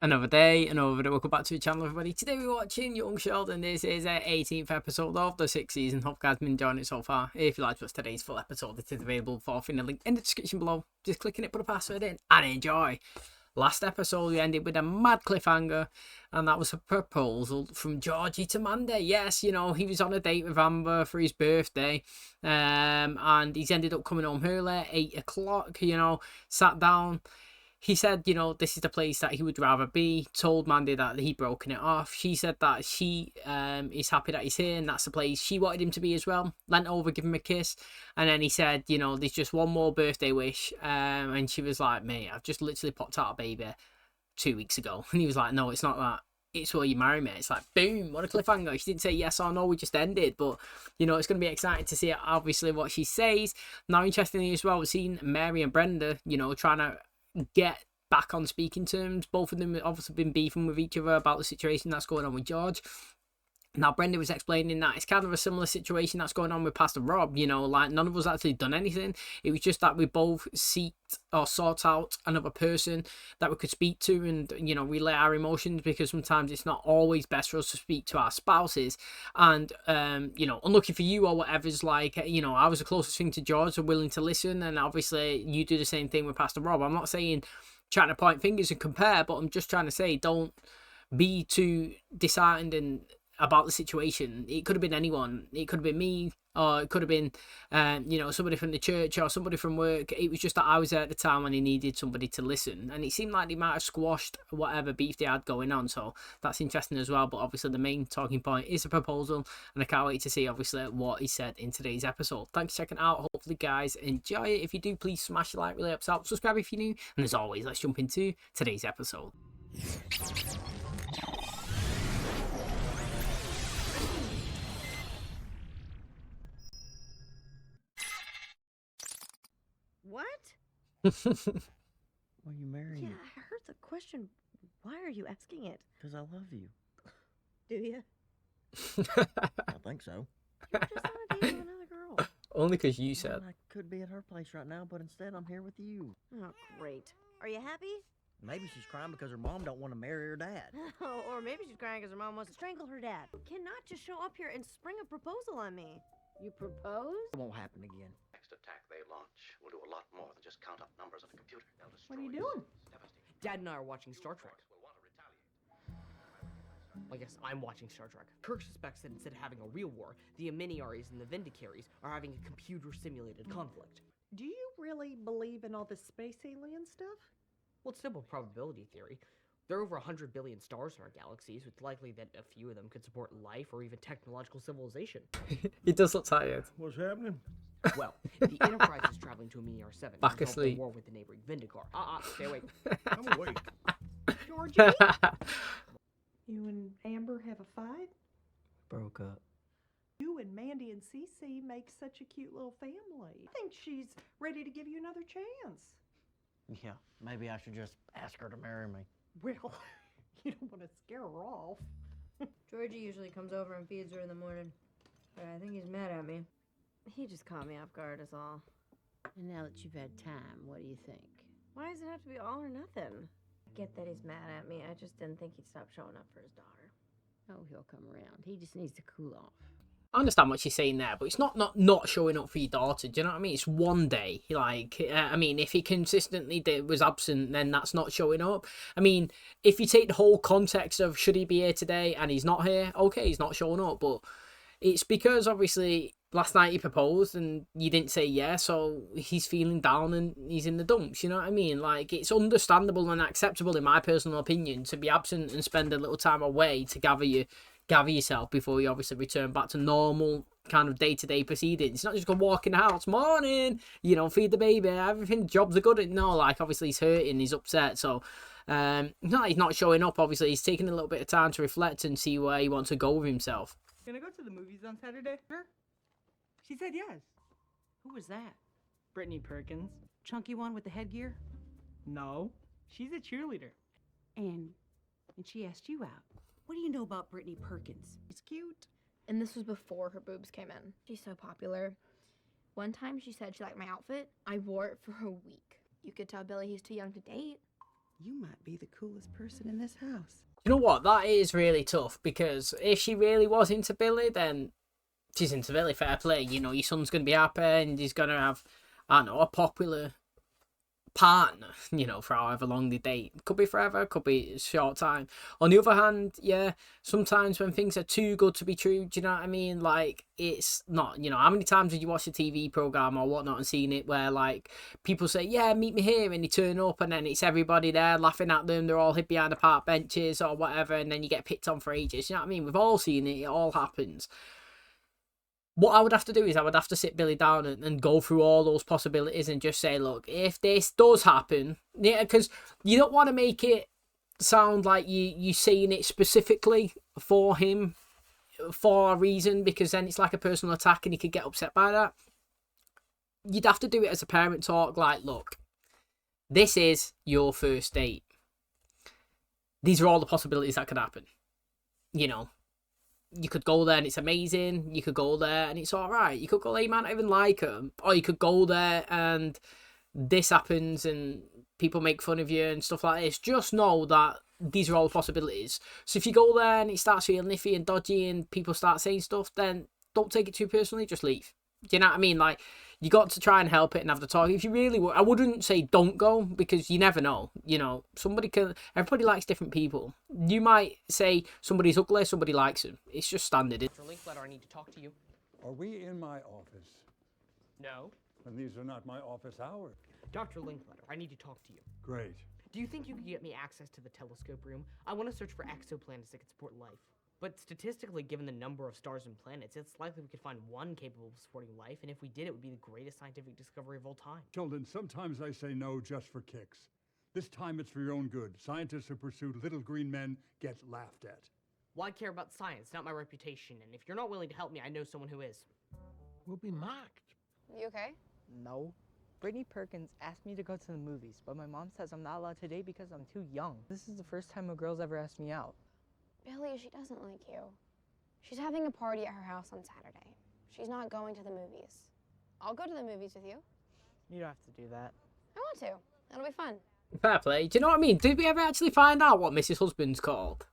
Another day, another video. Welcome back to the channel, everybody. Today we're watching Young Sheldon. This is our 18th episode of the 6th season. Hope you guys have been enjoying it so far. If you like what's today's full episode, it is available for in the link in the description below. Just click on it, put a password in, and enjoy. Last episode we ended with a mad cliffhanger, and that was a proposal from Georgie to Mandy. Yes, you know, he was on a date with Amber for his birthday, and he's ended up coming home early, 8 o'clock, you know, sat down. He said, you know, this is the place that he would rather be. Told Mandy that he'd broken it off. She said that she is happy that he's here and that's the place she wanted him to be as well. Leant over, give him a kiss. And then he said, you know, there's just one more birthday wish. And she was like, mate, I've just literally popped out a baby 2 weeks ago. And he was like, no, it's not that. It's will you marry me? It's like, boom, what a cliffhanger. She didn't say yes or no, we just ended. But, you know, it's going to be exciting to see obviously what she says. Now, interestingly as well, we've seen Mary and Brenda, you know, trying to get back on speaking terms. Both of them have obviously been beefing with each other about the situation that's going on with George. Now, Brenda was explaining that it's kind of a similar situation that's going on with Pastor Rob. You know, like none of us actually done anything. It was just that we both seeked or sought out another person that we could speak to and, you know, relay our emotions, because sometimes it's not always best for us to speak to our spouses. And, you know, unlucky for you or whatever's like, you know, I was the closest thing to George, so willing to listen. And obviously you do the same thing with Pastor Rob. I'm not saying trying to point fingers and compare, but I'm just trying to say don't be too disheartened and about the situation. It could have been anyone. It could have been me, or it could have been, you know, somebody from the church or somebody from work. It was just that I was there at the time when he needed somebody to listen, and it seemed like they might have squashed whatever beef they had going on. So that's interesting as well. But obviously, the main talking point is a proposal, and I can't wait to see obviously what he said in today's episode. Thanks for checking it out. Hopefully, guys enjoy it. If you do, please smash the like, really helps out. Subscribe if you're new, and as always, let's jump into today's episode. What? Why you marrying Yeah, me? I heard the question. Why are you asking it? Because I love you. Do you? I think so. You're just on a date with another girl. Only because you said. Well, I could be at her place right now, but instead I'm here with you. Oh, great. Are you happy? Maybe she's crying because her mom don't want to marry her dad. Oh, or maybe she's crying because her mom wants to strangle her dad. Cannot just show up here and spring a proposal on me. You propose? It won't happen again. Next attack they launch will do a lot more than just count up numbers on a computer. They'll destroy What are you us. doing? Devastate. Dad and I are watching Star Trek. Will want to retaliate. I guess I'm watching Star Trek. Kirk suspects that instead of having a real war, the Aminiaries and the Vindicaries are having a computer-simulated conflict. Do you really believe in all this space alien stuff? Well, it's simple probability theory. There are over 100 billion stars in our galaxies. It's likely that a few of them could support life or even technological civilization. He does look tired. What's happening? Well, the Enterprise is traveling to Aminiar 7 Back to resolve asleep. the war with the neighboring Vindicar. Stay awake. I'm awake. Georgie? You and Amber have a fight? Broke up. You and Mandy and Cece make such a cute little family. I think she's ready to give you another chance. Yeah, maybe I should just ask her to marry me. Well, you don't want to scare her off. Georgie usually comes over and feeds her in the morning, but I think he's mad at me. He just caught me off guard is all. And now that you've had time, what do you think? Why does it have to be all or nothing? I get that he's mad at me. I just didn't think he'd stop showing up for his daughter. Oh, he'll come around. He just needs to cool off. I understand what she's saying there, but it's not showing up for your daughter. Do you know what I mean? It's one day. Like, I mean, if he consistently was absent, then that's not showing up. I mean, if you take the whole context of should he be here today and he's not here, okay, he's not showing up. But it's because obviously last night he proposed and you didn't say yes, so he's feeling down and he's in the dumps. You know what I mean? Like, it's understandable and acceptable in my personal opinion to be absent and spend a little time away to gather yourself before you obviously return back to normal kind of day-to-day proceedings. It's not just go walk in the house, morning, you know, feed the baby, everything, jobs are good. No, like, obviously he's hurting, he's upset, so no, he's not showing up. Obviously he's taking a little bit of time to reflect and see where he wants to go with himself. Gonna go to the movies on Saturday? Sure. She said yes. Who was that? Brittany Perkins. Chunky one with the headgear? No, she's a cheerleader. And she asked you out. What do you know about Brittany Perkins? She's cute. And this was before her boobs came in. She's so popular. One time she said she liked my outfit. I wore it for a week. You could tell Billy he's too young to date. You might be the coolest person in this house. You know what? That is really tough, because if she really was into Billy, then she's into Billy, fair play. You know, your son's going to be happy and he's going to have, I don't know, a popular partner, you know, for however long they date. Could be forever, could be a short time. On the other hand, yeah, sometimes when things are too good to be true, do you know what I mean? Like, it's not, you know, how many times have you watched a TV program or whatnot and seen it where, like, people say, yeah, meet me here, and they turn up and then it's everybody there laughing at them, they're all hid behind the park benches or whatever, and then you get picked on for ages. You know what I mean? We've all seen it, it all happens. What I would have to do is I would have to sit Billy down and go through all those possibilities and just say, look, if this does happen, yeah, because you don't want to make it sound like you saying it specifically for him for a reason, because then it's like a personal attack and he could get upset by that. You'd have to do it as a parent talk, like, look, this is your first date. These are all the possibilities that could happen. You know, you could go there and it's amazing. You could go there and it's all right. You could go there, you might not even like them. Or you could go there and this happens and people make fun of you and stuff like this. Just know that these are all the possibilities. So if you go there and it starts feeling iffy and dodgy and people start saying stuff, then don't take it too personally. Just leave. Do you know what I mean? Like, you got to try and help it and have the talk. If you really would, I wouldn't say don't go, because you never know. You know, everybody likes different people. You might say somebody's ugly, somebody likes him. It's just standard. Dr. Linkletter, I need to talk to you. Are we in my office? No. And these are not my office hours. Dr. Linkletter, I need to talk to you. Great. Do you think you could get me access to the telescope room? I want to search for exoplanets that could support life. But statistically, given the number of stars and planets, it's likely we could find one capable of supporting life, and if we did, it would be the greatest scientific discovery of all time. Sheldon, sometimes I say no just for kicks. This time it's for your own good. Scientists who pursue little green men get laughed at. Well, I care about science, not my reputation, and if you're not willing to help me, I know someone who is. We'll be mocked. You okay? No. Brittany Perkins asked me to go to the movies, but my mom says I'm not allowed today because I'm too young. This is the first time a girl's ever asked me out. Billy, she doesn't like you. She's having a party at her house on Saturday. She's not going to the movies. I'll go to the movies with you. You don't have to do that. I want to. That'll be fun. Fair play. Do you know what I mean? Did we ever actually find out what Mrs. Husband's called?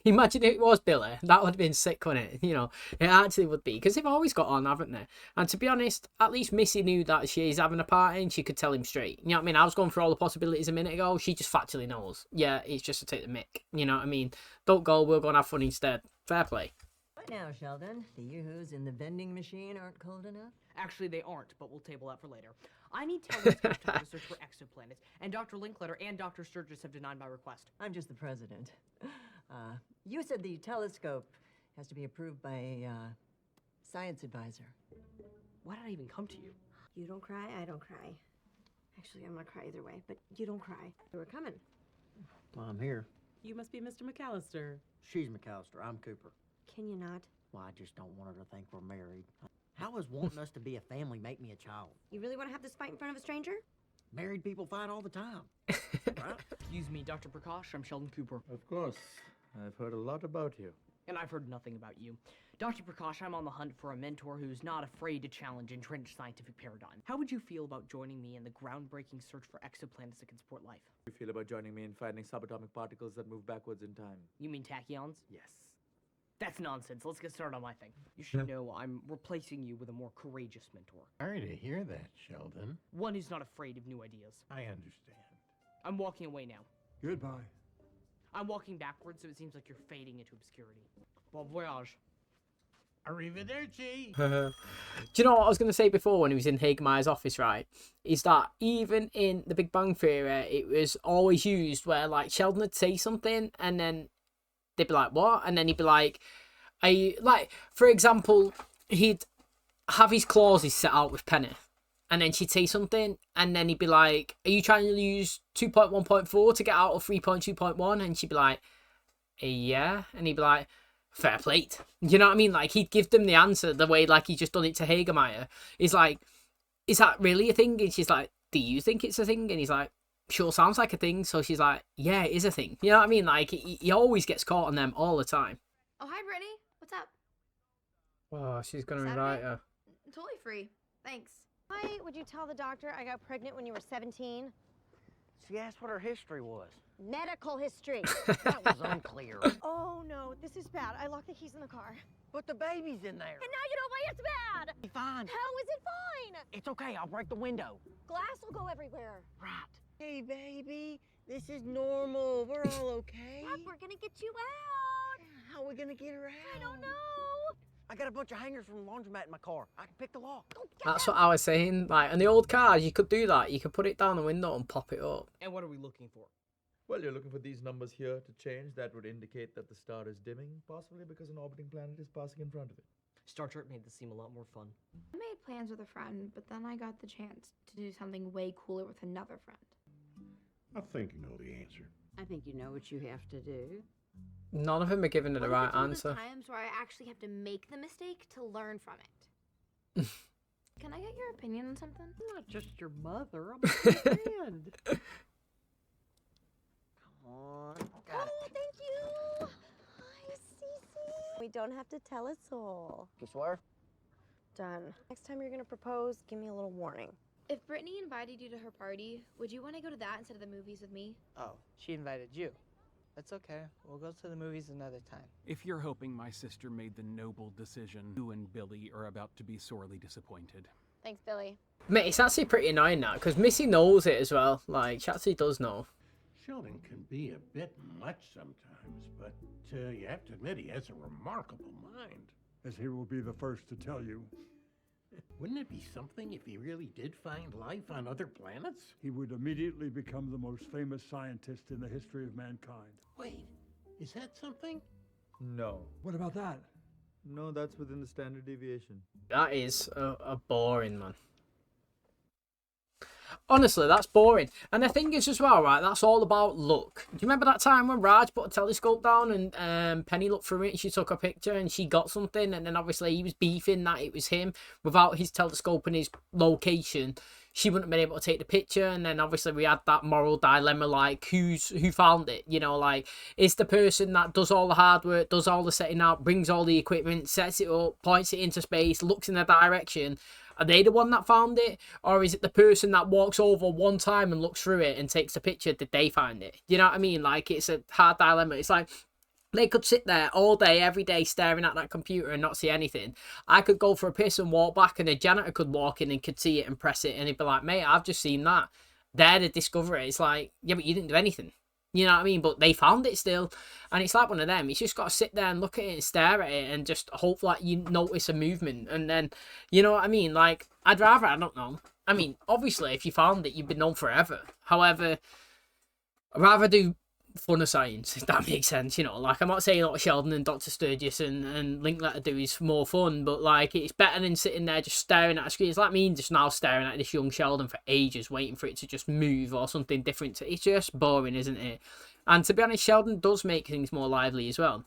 Imagine if it was Billy. That would have been sick, wouldn't it? You know, it actually would be. Because they've always got on, haven't they? And to be honest, at least Missy knew that she's having a party and she could tell him straight. You know what I mean? I was going through all the possibilities a minute ago. She just factually knows. Yeah, it's just to take the mick. You know what I mean? Don't go, we'll go and have fun instead. Fair play. What now, Sheldon? The yoo-hoos in the vending machine aren't cold enough? Actually, they aren't, but we'll table that for later. I need telescopes to search for exoplanets, and Dr. Linkletter and Dr. Sturgis have denied my request. I'm just the president. You said the telescope has to be approved by a science advisor. Why did I even come to you? You don't cry, I don't cry. Actually, I'm gonna cry either way, but you don't cry. We're coming. Well, I'm here. You must be Mr. McAllister. She's McAllister. I'm Cooper. Can you not? Well, I just don't want her to think we're married. How is wanting us to be a family make me a child? You really want to have this fight in front of a stranger? Married people fight all the time. Right? Excuse me, Dr. Prakash, I'm Sheldon Cooper. Of course. I've heard a lot about you. And I've heard nothing about you. Dr. Prakash, I'm on the hunt for a mentor who's not afraid to challenge entrenched scientific paradigm. How would you feel about joining me in the groundbreaking search for exoplanets that can support life? How do you feel about joining me in finding subatomic particles that move backwards in time? You mean tachyons? Yes. That's nonsense. Let's get started on my thing. You should know I'm replacing you with a more courageous mentor. Sorry to hear that, Sheldon. One who's not afraid of new ideas. I understand. I'm walking away now. Goodbye. I'm walking backwards, so it seems like you're fading into obscurity. Bon voyage. Arrivederci. Do you know what I was going to say before when he was in Hagemeyer's office, right? Is that even in The Big Bang Theory, it was always used where, like, Sheldon would say something and then they'd be like, what? And then he'd be like, for example, he'd have his clauses set out with Penny. And then she'd say something, and then he'd be like, are you trying to use 2.1.4 to get out of 3.2.1? And she'd be like, yeah. And he'd be like, fair plate. You know what I mean? Like, he'd give them the answer the way, like, he's just done it to Hagemeyer. He's like, is that really a thing? And she's like, do you think it's a thing? And he's like, sure, sounds like a thing. So she's like, yeah, it is a thing. You know what I mean? Like, he always gets caught on them all the time. Oh, hi, Brittany. What's up? Oh, she's going to Saturday? invite her. Totally free. Thanks. Why would you tell the doctor I got pregnant when you were 17? She asked what her history was. Medical history. That was unclear. Oh no, this is bad. I locked the keys in the car. But the baby's in there. And now you know why it's bad. Be fine. How is it fine? It's okay. I'll break the window. Glass will go everywhere. Right. Hey, baby. This is normal. We're all okay. Dad, we're gonna get you out. How are we gonna get her out? I don't know. I got a bunch of hangers from the laundromat in my car. I can pick the lock. That's what I was saying. Like, in the old cars, you could do that. You could put it down the window and pop it up. And what are we looking for? Well, you're looking for these numbers here to change. That would indicate that the star is dimming, possibly because an orbiting planet is passing in front of it. Star Trek made this seem a lot more fun. I made plans with a friend, but then I got the chance to do something way cooler with another friend. I think you know the answer. I think you know what you have to do. None of them are giving it the right answer. Times where I actually have to make the mistake to learn from it. Can I get your opinion on something? I'm not just your mother. I'm a friend. On. Oh, thank you. Hi, Cece. We don't have to tell us all. You swear? Done. Next time you're gonna propose, give me a little warning. If Brittany invited you to her party, would you want to go to that instead of the movies with me? Oh, she invited you. That's okay. We'll go to the movies another time. If you're hoping my sister made the noble decision, you and Billy are about to be sorely disappointed. Thanks, Billy. Mate, it's actually pretty annoying now, because Missy knows it as well. Like, she actually does know. Sheldon can be a bit much sometimes, but you have to admit he has a remarkable mind. As he will be the first to tell you. Wouldn't it be something if he really did find life on other planets? He would immediately become the most famous scientist in the history of mankind. Wait, is that something? No. What about that? No, that's within the standard deviation. That is a boring, man. Honestly, that's boring. And the thing is as well, right, that's all about luck. Do you remember that time when Raj put a telescope down and Penny looked through it and she took a picture and she got something, and then obviously he was beefing that it was him. Without his telescope and his location, she wouldn't have been able to take the picture, and then obviously we had that moral dilemma, like who found it, you know, like is the person that does all the hard work, does all the setting out, brings all the equipment, sets it up, points it into space, looks in the direction, are they the one that found it? Or is it the person that walks over one time and looks through it and takes the picture? Did they find it? You know what I mean? Like, it's a hard dilemma. It's like, they could sit there all day, every day, staring at that computer and not see anything. I could go for a piss and walk back, and a janitor could walk in and could see it and press it, and he'd be like, mate, I've just seen that. They're the discoverer. It's like, yeah, but you didn't do anything. You know what I mean? But they found it still. And it's like one of them. You just got to sit there and look at it and stare at it and just hope that you notice a movement. And then, you know what I mean? Like, I'd rather, I don't know. I mean, obviously, if you found it, you've been known forever. However, I'd rather do fun of science, if that makes sense, you know. Like, I'm not saying what Sheldon and Dr. Sturgis and Linkletter do is more fun, but, like, it's better than sitting there just staring at a screen. It's like me just now staring at this young Sheldon for ages, waiting for it to just move or something different. It's just boring, isn't it? And to be honest, Sheldon does make things more lively as well.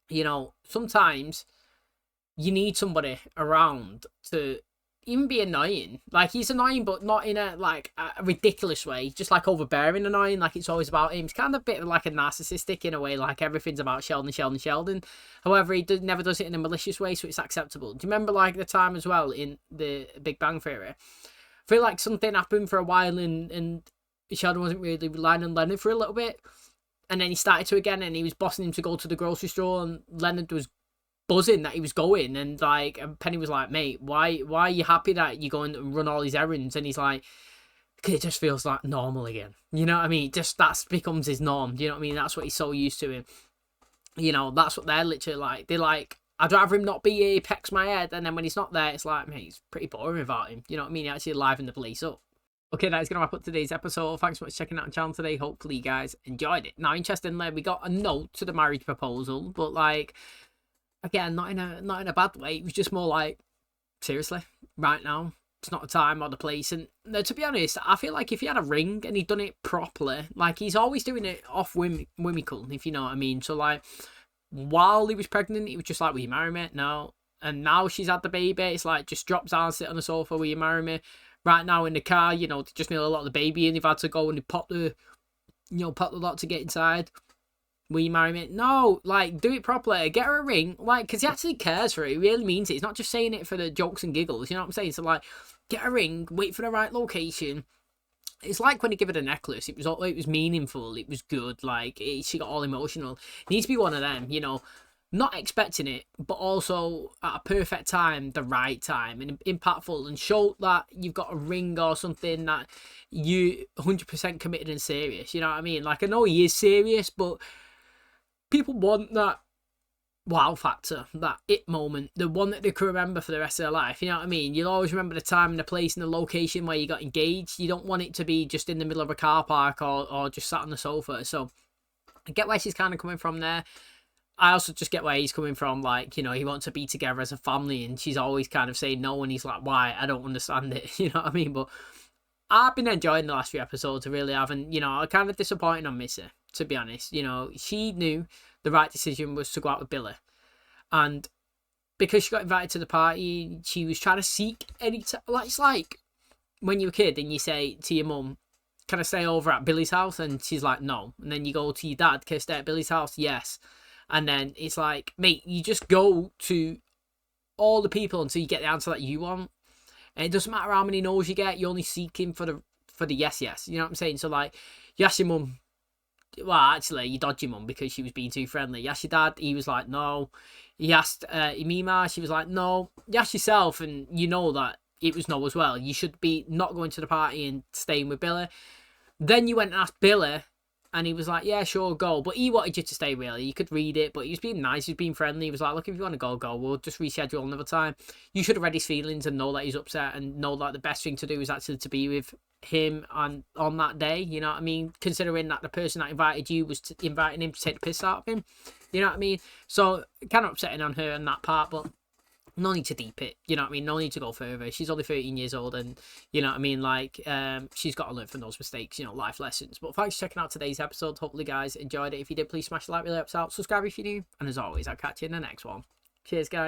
You know, sometimes you need somebody around to even be annoying. Like, he's annoying, but not in a ridiculous way. Just like overbearing annoying, like it's always about him. It's kind of a bit like a narcissistic in a way, like everything's about Sheldon, Sheldon, Sheldon. However, he never does it in a malicious way, so it's acceptable. Do you remember like the time as well in the Big Bang Theory? I feel like something happened for a while and Sheldon wasn't really relying on Leonard for a little bit. And then he started to again, and he was bossing him to go to the grocery store, and Leonard was buzzing that he was going, and like, and Penny was like, mate, why are you happy that you're going and run all these errands? And he's like, it just feels like normal again, you know what I mean? Just that becomes his norm, you know what I mean? That's what he's so used to him, you know. That's what they're literally like. They're like, I'd rather him not be here, he pecks my head, and then when he's not there, it's like, mate, it's pretty boring without him, you know what I mean? He actually livened the place up. Okay, that's going to wrap up today's episode. Thanks so much for checking out the channel today. Hopefully you guys enjoyed it. Now, interestingly, we got a note to the marriage proposal, but like, again, not in a bad way. It was just more like, seriously, right now, it's not the time or the place. And to be honest, I feel like if he had a ring and he'd done it properly, like he's always doing it off whimsical, if you know what I mean. So like, while he was pregnant, he was just like, will you marry me? No. And now she's had the baby, it's like, just drop down, sit on the sofa, will you marry me? Right now in the car, you know, they just need a lot of the baby, and they've had to go and they pop the lock to get inside. Will you marry me? No, like, do it properly. Get her a ring, like, because he actually cares for it. He really means it. He's not just saying it for the jokes and giggles, you know what I'm saying? So, like, get a ring, wait for the right location, it's like when he gave her the necklace. It was meaningful. It was good. Like she got all emotional. It needs to be one of them, you know, not expecting it, but also at a perfect time, the right time, and impactful, and show that you've got a ring or something that you 100% committed and serious. You know what I mean? Like I know he is serious, but people want that wow factor, that it moment, the one that they can remember for the rest of their life. You know what I mean? You'll always remember the time and the place and the location where you got engaged. You don't want it to be just in the middle of a car park or just sat on the sofa. So I get where she's kind of coming from there. I also just get where he's coming from. Like, you know, he wants to be together as a family, and she's always kind of saying no, and he's like, why? I don't understand it. You know what I mean? But I've been enjoying the last few episodes. I really have. And, you know, I'm kind of disappointed on Missy, to be honest. You know, she knew the right decision was to go out with Billy. And because she got invited to the party, she was trying to seek any... Like, it's like when you're a kid and you say to your mum, can I stay over at Billy's house? And she's like, no. And then you go to your dad, can I stay at Billy's house? Yes. And then it's like, mate, you just go to all the people until you get the answer that you want. And it doesn't matter how many no's you get, you're only seeking for the yes. You know what I'm saying? So, like, you ask your mum, well, actually, you dodged your mum because she was being too friendly. You asked your dad, he was like, no. You asked Imima, she was like, no. You asked yourself, and you know that it was no as well. You should be not going to the party and staying with Billy. Then you went and asked Billy, and he was like, yeah, sure, go. But he wanted you to stay, really. You could read it, but he was being nice. He was being friendly. He was like, look, if you want to go, go. We'll just reschedule another time. You should have read his feelings and know that he's upset and know that the best thing to do is actually to be with him on that day. You know what I mean? Considering that the person that invited you was inviting him to take the piss out of him. You know what I mean? So, kind of upsetting on her on that part, but no need to deep it, you know what I mean? No need to go further. She's only 13 years old, and you know what I mean? Like, she's got to learn from those mistakes, you know, life lessons. But thanks for checking out today's episode. Hopefully, guys enjoyed it. If you did, please smash the like, really helps out. Subscribe if you're new, and as always, I'll catch you in the next one. Cheers, guys.